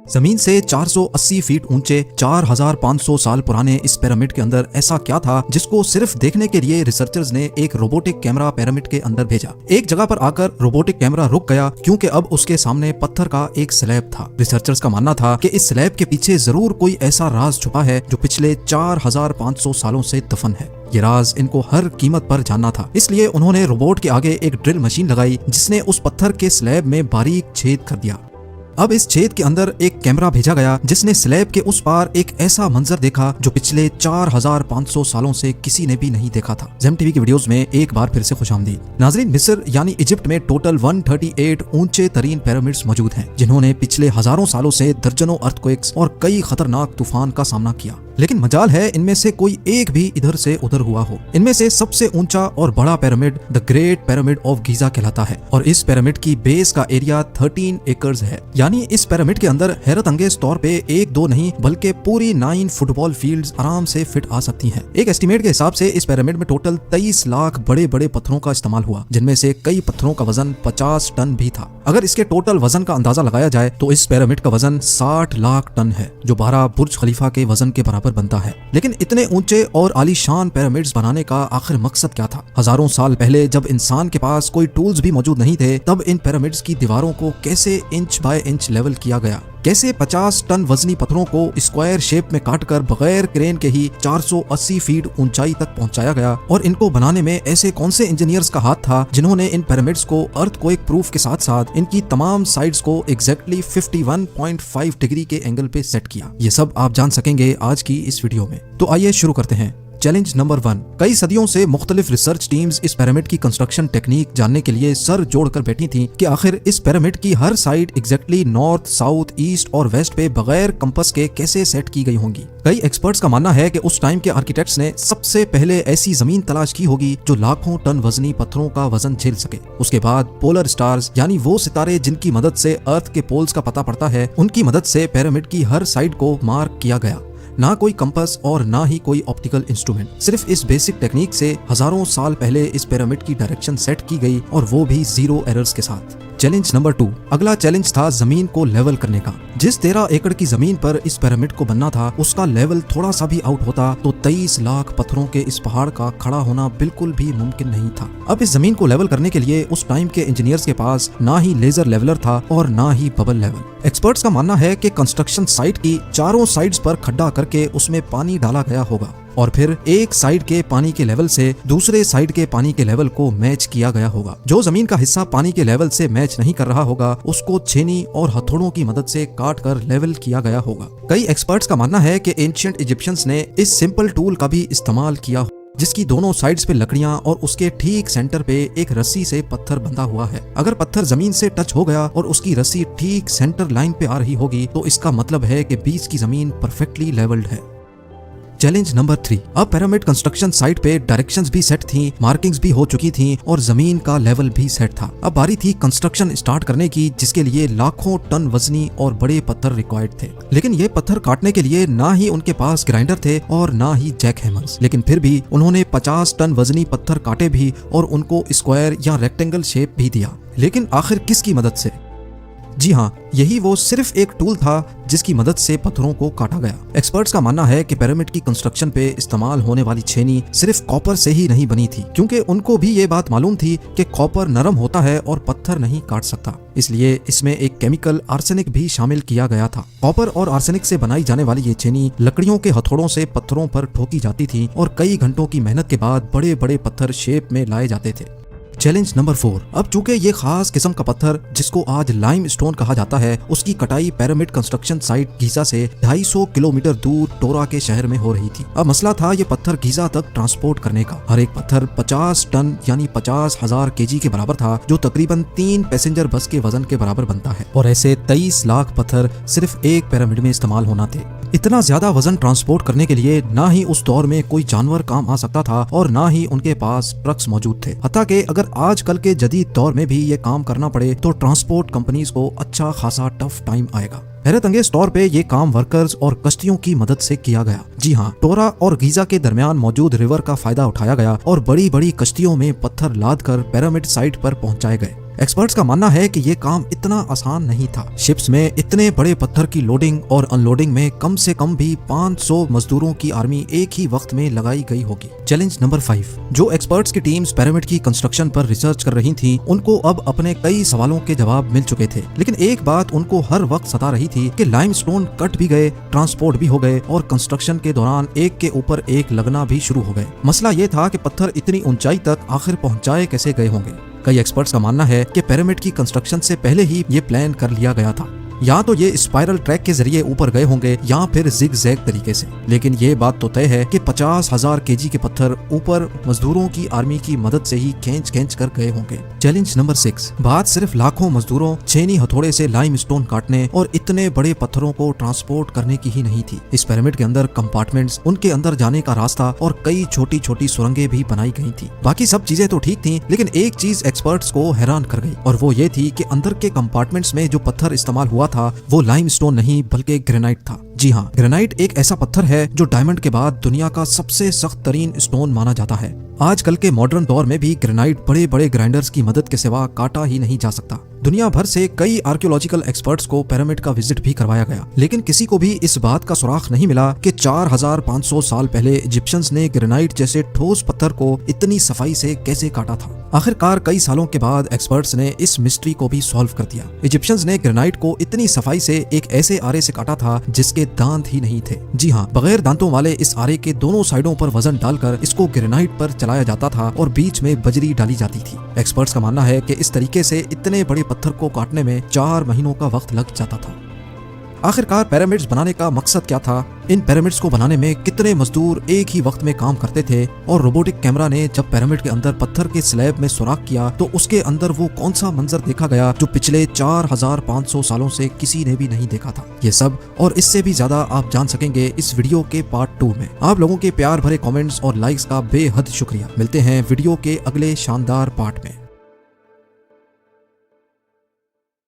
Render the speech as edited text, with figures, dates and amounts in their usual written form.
जमीन से 480 फीट ऊंचे 4500 साल पुराने इस पिरामिड के अंदर ऐसा क्या था जिसको सिर्फ देखने के लिए रिसर्चर्स ने एक रोबोटिक कैमरा पिरामिड के अंदर भेजा। एक जगह पर आकर रोबोटिक कैमरा रुक गया क्योंकि अब उसके सामने पत्थर का एक स्लैब था। रिसर्चर्स का मानना था कि इस स्लैब के पीछे जरूर कोई ऐसा राज छुपा है जो पिछले 4500 सालों से दफन है। ये राज इनको हर कीमत पर जानना था, इसलिए उन्होंने रोबोट के आगे एक ड्रिल मशीन लगाई जिसने उस पत्थर के स्लैब में बारीक छेद कर दिया। अब इस छेद के अंदर एक कैमरा भेजा गया जिसने स्लैब के उस पार एक ऐसा मंजर देखा जो पिछले 4500 सालों से किसी ने भी नहीं देखा था। जेम टीवी की वीडियोस में एक बार फिर से खुशामदीद। नाजरीन, मिस्र यानी इजिप्ट में टोटल 138 ऊंचे तरीन पिरामिड्स मौजूद हैं जिन्होंने पिछले हजारों सालों से दर्जनों अर्थक्वेक्स और कई खतरनाक तूफान का सामना किया, लेकिन मजाल है इनमें से कोई एक भी इधर से उधर हुआ हो। इनमें से सबसे ऊंचा और बड़ा pyramid the great pyramid of Giza कहलाता है और इस पिरामिड की बेस का एरिया 13 एकर्स है। यानी इस पिरामिड के अंदर हैरत अंगेज तौर पे एक दो नहीं बल्कि पूरी 9 फुटबॉल फील्ड्स आराम से फिट आ सकती हैं। एक एस्टिमेट के हिसाब से इस पिरामिड में टोटल 23 लाख बड़े बड़े पत्थरों का इस्तेमाल हुआ, जिनमें से कई पत्थरों का वजन 50 टन भी था। अगर इसके टोटल वजन का अंदाजा लगाया जाए तो इस पिरामिड का वजन 60 लाख टन है, जो 12 बुर्ज खलीफा के वजन के बराबर बनता है। लेकिन इतने ऊंचे और आलीशान पिरामिड्स बनाने का आखिर मकसद क्या था? हजारों साल पहले जब इंसान के पास कोई टूल्स भी मौजूद नहीं थे, तब इन पिरामिड्स की दीवारों को कैसे इंच बाय इंच लेवल किया गया? कैसे 50 टन वजनी पत्थरों को स्क्वायर शेप में काटकर बगैर क्रेन के ही 480 फीट ऊंचाई तक पहुंचाया गया? और इनको बनाने में ऐसे कौन से इंजीनियर्स का हाथ था जिन्होंने इन पिरामिड्स को अर्थक्वेक प्रूफ के साथ साथ इनकी तमाम साइड्स को एग्जैक्टली 51.5 डिग्री के एंगल पे सेट किया? ये सब आप जान सकेंगे आज की इस वीडियो में। तो आइए शुरू करते हैं। Challenge number 1। कई सदियों से मुख्तलिफ रिसर्च टीम्स इस पिरामिड की कंस्ट्रक्शन टेक्निक जानने के लिए सर जोड़कर बैठी थी कि आखिर इस पिरामिड की हर side exactly north, south, east और वेस्ट पे बगैर कंपास के कैसे सेट की गई होंगी। कई एक्सपर्ट्स का मानना है कि उस टाइम के आर्किटेक्ट्स ने सबसे पहले ऐसी जमीन तलाश की होगी जो लाखों टन वजनी पत्थरों का वजन झेल सके। उसके बाद पोलर स्टार्स यानी वो सितारे जिनकी मदद से अर्थ के पोल्स का पता पड़ता है, उनकी मदद से पिरामिड की हर साइड को मार्क किया गया। ना कोई कंपास और ना ही कोई ऑप्टिकल इंस्ट्रूमेंट, सिर्फ इस बेसिक टेक्निक से हजारों साल पहले इस पिरामिड की डायरेक्शन सेट की गई और वो भी 0 एरर्स के साथ। Challenge number 2। अगला चैलेंज था जमीन को लेवल करने का। जिस 13 एकड़ की जमीन पर इस पिरामिड को बनना था, उसका लेवल थोड़ा सा भी आउट होता तो 23 लाख पत्थरों के इस पहाड़ का खड़ा होना बिल्कुल भी मुमकिन नहीं था। अब इस जमीन को लेवल करने के लिए उस टाइम के इंजीनियर्स के पास ना ही लेजर लेवलर था और ना ही बबल लेवल। एक्सपर्ट्स का मानना है कि कंस्ट्रक्शन साइट की चारों साइड्स पर खड्डा करके उसमें पानी डाला गया होगा और फिर एक साइड के पानी के लेवल से दूसरे साइड के पानी के लेवल को मैच किया गया होगा। जो जमीन का हिस्सा पानी के लेवल से मैच नहीं कर रहा होगा, उसको छेनी और हथौड़ों की मदद से काट कर लेवल किया गया होगा। कई एक्सपर्ट्स का मानना है कि एंशिएंट इजिप्शियंस ने इस सिंपल टूल का भी इस्तेमाल किया, जिसकी दोनों साइड्स पे लकड़ियां और उसके ठीक सेंटर पे एक रस्सी से पत्थर बंधा हुआ है। अगर पत्थर जमीन से टच हो गया और उसकी रस्सी ठीक सेंटर लाइन पे आ रही होगी तो इसका मतलब है कि बीच की जमीन परफेक्टली लेवल्ड है। Challenge number 3। अब पिरामिड कंस्ट्रक्शन साइट पे डायरेक्शंस भी सेट थी, मार्किंग्स भी हो चुकी थी और जमीन का लेवल भी सेट था। अब बारी थी कंस्ट्रक्शन स्टार्ट करने की, जिसके लिए लाखों टन वजनी और बड़े पत्थर रिक्वायर्ड थे। लेकिन ये पत्थर काटने के लिए ना ही उनके पास ग्राइंडर थे और ना ही जैक हैमर्स। लेकिन फिर भी उन्होंने 50 टन वजनी पत्थर काटे भी और उनको स्क्वायर या रेक्टेंगल शेप भी दिया। लेकिन आखिर किसकी मदद से? जी हाँ, यही वो सिर्फ एक टूल था जिसकी मदद से पत्थरों को काटा गया। एक्सपर्ट्स का मानना है कि पिरामिड की कंस्ट्रक्शन पे इस्तेमाल होने वाली छेनी सिर्फ कॉपर से ही नहीं बनी थी, क्योंकि उनको भी ये बात मालूम थी कि कॉपर नरम होता है और पत्थर नहीं काट सकता। इसलिए इसमें एक केमिकल आर्सेनिक भी शामिल किया गया था। कॉपर और आर्सेनिक से बनाई जाने वाली ये छेनी लकड़ियों के हथौड़ों से पत्थरों पर ठोकी जाती थी और कई घंटों की मेहनत के बाद बड़े बड़े पत्थर शेप में लाए जाते थे। Challenge number 4। अब चूंकि ये खास किस्म का पत्थर जिसको आज लाइम स्टोन कहा जाता है, उसकी कटाई पिरामिड कंस्ट्रक्शन साइट गीजा से 250 किलोमीटर दूर टोरा के शहर में हो रही थी। अब मसला था ये पत्थर गीजा तक ट्रांसपोर्ट करने का। हर एक पत्थर 50 टन यानी 50,000 केजी के बराबर था, जो तकरीबन 3 पैसेंजर बस के वजन के बराबर बनता है। और ऐसे 23 लाख पत्थर सिर्फ एक पिरामिड में इस्तेमाल होना थे। इतना ज्यादा वजन ट्रांसपोर्ट करने के लिए ना ही उस दौर में कोई जानवर काम आ सकता था और ना ही उनके पास ट्रक्स मौजूद थे। हत्ता कि अगर आजकल के जदीद दौर में भी ये काम करना पड़े तो ट्रांसपोर्ट कंपनीज को अच्छा खासा टफ टाइम आएगा। हैरत अंगेज तौर पे ये काम वर्कर्स और कश्तियों की मदद से किया गया। जी हाँ, टोरा और गीजा के दरमियान मौजूद रिवर का फायदा उठाया गया और बड़ी बड़ी कश्तियों में पत्थर लाद कर पिरामिड साइट पर पहुंचाए गए। एक्सपर्ट्स का मानना है कि ये काम इतना आसान नहीं था। शिप्स में इतने बड़े पत्थर की लोडिंग और अनलोडिंग में कम से कम भी 500 मजदूरों की आर्मी एक ही वक्त में लगाई गई होगी। Challenge number 5। जो एक्सपर्ट्स की टीम्स पिरामिड की कंस्ट्रक्शन पर रिसर्च कर रही थी, उनको अब अपने कई सवालों के जवाब मिल चुके थे, लेकिन एक बात उनको हर वक्त सता रही थी कि लाइमस्टोन कट भी गए, ट्रांसपोर्ट भी हो गए और कंस्ट्रक्शन के दौरान एक के ऊपर एक लगना भी शुरू हो गए। मसला ये था कि पत्थर इतनी ऊंचाई तक आखिर पहुंचाए कैसे गए होंगे। कई एक्सपर्ट्स का मानना है कि पिरामिड की कंस्ट्रक्शन से पहले ही ये प्लान कर लिया गया था। या तो ये स्पाइरल ट्रैक के जरिए ऊपर गए होंगे या फिर जिग-जैग तरीके से, लेकिन ये बात तो तय है कि 50,000 केजी के पत्थर ऊपर मजदूरों की आर्मी की मदद से ही खींच कर गए होंगे। Challenge number 6। बात सिर्फ लाखों मजदूरों छेनी हथौड़े से लाइमस्टोन काटने और इतने बड़े पत्थरों को ट्रांसपोर्ट करने की ही नहीं थी। इस पिरामिड के अंदर कंपार्टमेंट्स, उनके अंदर जाने का रास्ता और कई छोटी छोटी सुरंगें भी बनाई गई थी। बाकी सब चीजें तो ठीक थी, लेकिन एक चीज एक्सपर्ट्स को हैरान कर गई और वो ये थी कि अंदर के कंपार्टमेंट्स में जो पत्थर इस्तेमाल हुआ था वो लाइमस्टोन नहीं बल्कि ग्रेनाइट था। जी हाँ, ग्रेनाइट एक ऐसा पत्थर है जो डायमंड के बाद दुनिया का सबसे सख्त तरीन स्टोन माना जाता है। आजकल के मॉडर्न दौर में भी ग्रेनाइट बड़े बड़े ग्राइंडर्स की मदद के सिवा काटा ही नहीं जा सकता। दुनिया भर से कई आर्कियोलॉजिकल एक्सपर्ट्स को पिरामिड का विजिट भी करवाया गया, लेकिन किसी को भी इस बात का सुराग नहीं मिला कि 4500 साल पहले इजिप्शियंस ने ग्रेनाइट जैसे ठोस पत्थर को इतनी सफाई से कैसे काटा था। आखिरकार कई सालों के बाद एक्सपर्ट्स ने इस मिस्ट्री को भी सॉल्व कर दिया। इजिप्शियंस ने ग्रेनाइट को इतनी सफाई से एक ऐसे आरे से काटा था जिसके दांत ही नहीं थे। जी हाँ, बगैर दांतों वाले इस आरे के दोनों साइडों पर वजन डालकर इसको ग्रेनाइट पर चलाया जाता था और बीच में बजरी डाली जाती थी। एक्सपर्ट्स का मानना है कि इस तरीके से इतने बड़े पत्थर को काटने में 4 महीनों का वक्त लग जाता था। आखिरकार पिरामिड्स बनाने का मकसद क्या था? इन पिरामिड्स को बनाने में कितने मजदूर एक ही वक्त में काम करते थे? और रोबोटिक कैमरा ने जब पिरामिड के अंदर पत्थर के स्लैब में सुराख किया तो उसके अंदर वो कौन सा मंजर देखा गया जो पिछले 4500 सालों से किसी ने भी नहीं देखा था? ये सब और इससे भी ज्यादा आप जान सकेंगे इस वीडियो के पार्ट 2 में। आप लोगों के प्यार भरे कमेंट्स और लाइक्स का बेहद शुक्रिया। मिलते हैं वीडियो के अगले शानदार पार्ट में।